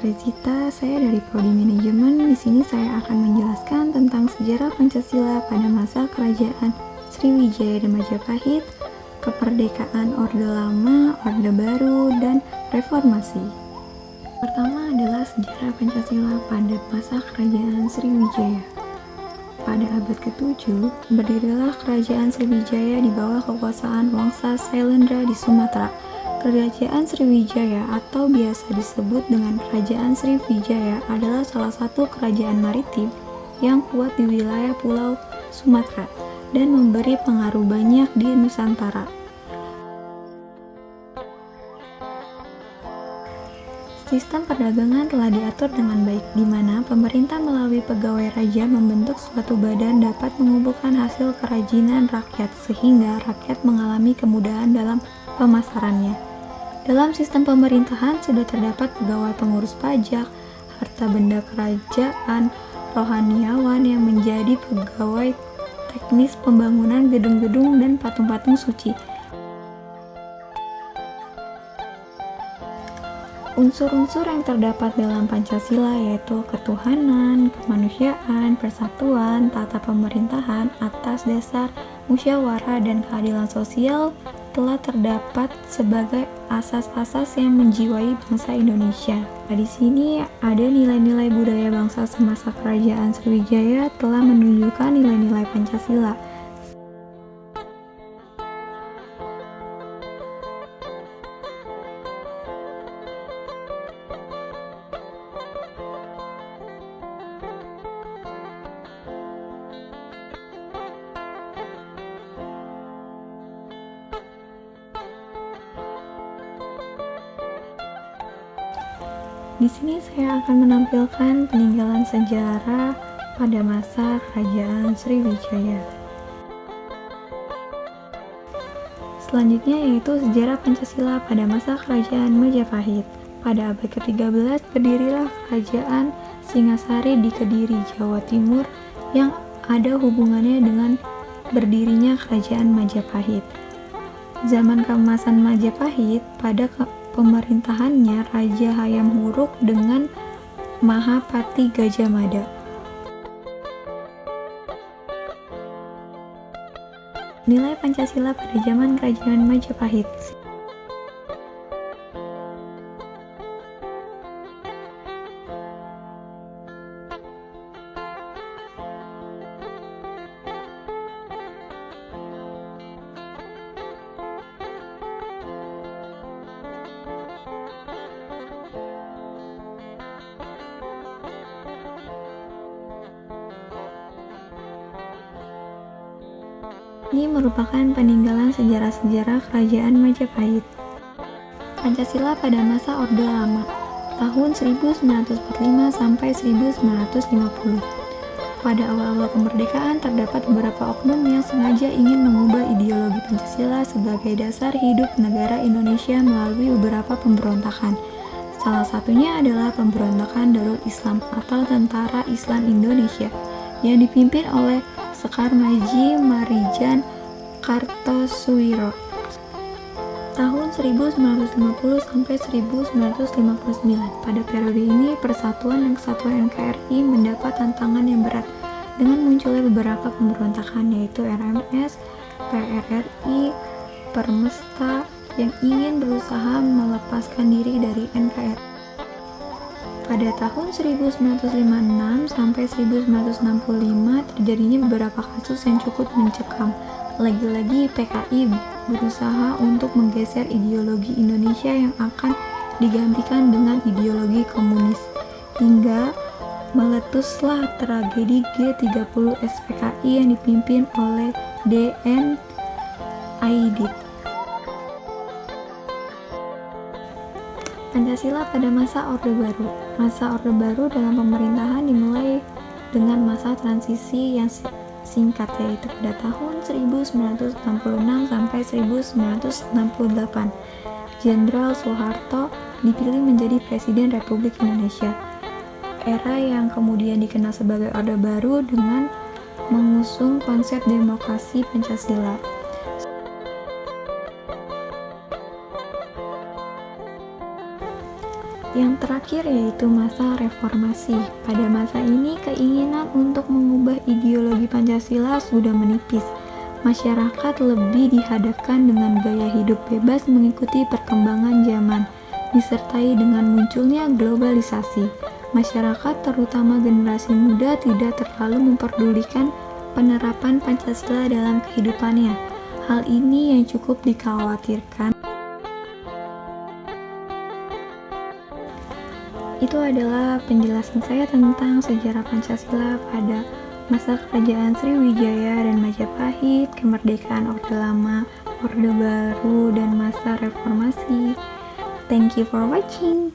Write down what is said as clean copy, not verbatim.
Rezita, saya dari Prodi Manajemen. Di sini saya akan menjelaskan tentang sejarah Pancasila pada masa Kerajaan Sriwijaya dan Majapahit, kemerdekaan Orde Lama, Orde Baru, dan Reformasi. Pertama adalah sejarah Pancasila pada masa Kerajaan Sriwijaya. Pada abad ke-7, berdirilah Kerajaan Sriwijaya di bawah kekuasaan Wangsa Sailendra di Sumatera. Kerajaan Sriwijaya atau biasa disebut dengan Kerajaan Sriwijaya adalah salah satu kerajaan maritim yang kuat di wilayah Pulau Sumatera dan memberi pengaruh banyak di Nusantara. Sistem perdagangan telah diatur dengan baik, di mana pemerintah melalui pegawai raja membentuk suatu badan dapat mengumpulkan hasil kerajinan rakyat sehingga rakyat mengalami kemudahan dalam pemasarannya. Dalam sistem pemerintahan sudah terdapat pegawai pengurus pajak, harta benda kerajaan, rohaniawan yang menjadi pegawai teknis pembangunan gedung-gedung dan patung-patung suci. Unsur-unsur yang terdapat dalam Pancasila yaitu ketuhanan, kemanusiaan, persatuan, tata pemerintahan atas dasar musyawarah dan keadilan sosial telah terdapat sebagai asas-asas yang menjiwai bangsa Indonesia. Nah, di sini ada nilai-nilai budaya bangsa semasa Kerajaan Sriwijaya telah menunjukkan nilai-nilai Pancasila. Di sini saya akan menampilkan peninggalan sejarah pada masa Kerajaan Sriwijaya. Selanjutnya yaitu sejarah Pancasila pada masa Kerajaan Majapahit. Pada abad ke-13 berdirilah Kerajaan Singasari di Kediri, Jawa Timur yang ada hubungannya dengan berdirinya Kerajaan Majapahit. Zaman keemasan Majapahit pada pemerintahannya Raja Hayam Wuruk dengan Mahapati Gajah Mada. Nilai Pancasila pada zaman Kerajaan Majapahit. Ini merupakan peninggalan sejarah-sejarah Kerajaan Majapahit. Pancasila pada masa Orde Lama, tahun 1945 sampai 1950. Pada awal-awal kemerdekaan terdapat beberapa oknum yang sengaja ingin mengubah ideologi Pancasila sebagai dasar hidup negara Indonesia melalui beberapa pemberontakan. Salah satunya adalah pemberontakan Darul Islam atau Tentara Islam Indonesia yang dipimpin oleh Sekar Maji Marijan Kartosuwiro tahun 1950 sampai 1959. Pada periode ini Persatuan dan Kesatuan NKRI mendapat tantangan yang berat dengan munculnya beberapa pemberontakan yaitu RMS, PRRI, Permesta yang ingin berusaha melepaskan diri dari NKRI. Pada tahun 1956 sampai 1965 terjadinya beberapa kasus yang cukup mencekam. Lagi-lagi PKI berusaha untuk menggeser ideologi Indonesia yang akan digantikan dengan ideologi komunis. Hingga meletuslah tragedi G30 SPKI yang dipimpin oleh D.N. Aidit. Pancasila pada masa Orde Baru. Masa Orde Baru dalam pemerintahan dimulai dengan masa transisi yang singkat yaitu pada tahun 1966 sampai 1968. Jenderal Soeharto dipilih menjadi Presiden Republik Indonesia. Era yang kemudian dikenal sebagai Orde Baru dengan mengusung konsep demokrasi Pancasila. Yang terakhir yaitu masa reformasi. Pada masa ini keinginan untuk mengubah ideologi Pancasila sudah menipis. Masyarakat lebih dihadapkan dengan gaya hidup bebas mengikuti perkembangan zaman, disertai dengan munculnya globalisasi. Masyarakat terutama generasi muda tidak terlalu memperdulikan penerapan Pancasila dalam kehidupannya. Hal ini yang cukup dikhawatirkan. Itu adalah penjelasan saya tentang sejarah Pancasila pada masa kerajaan Sriwijaya dan Majapahit, kemerdekaan Orde Lama, Orde Baru, dan masa reformasi. Thank you for watching.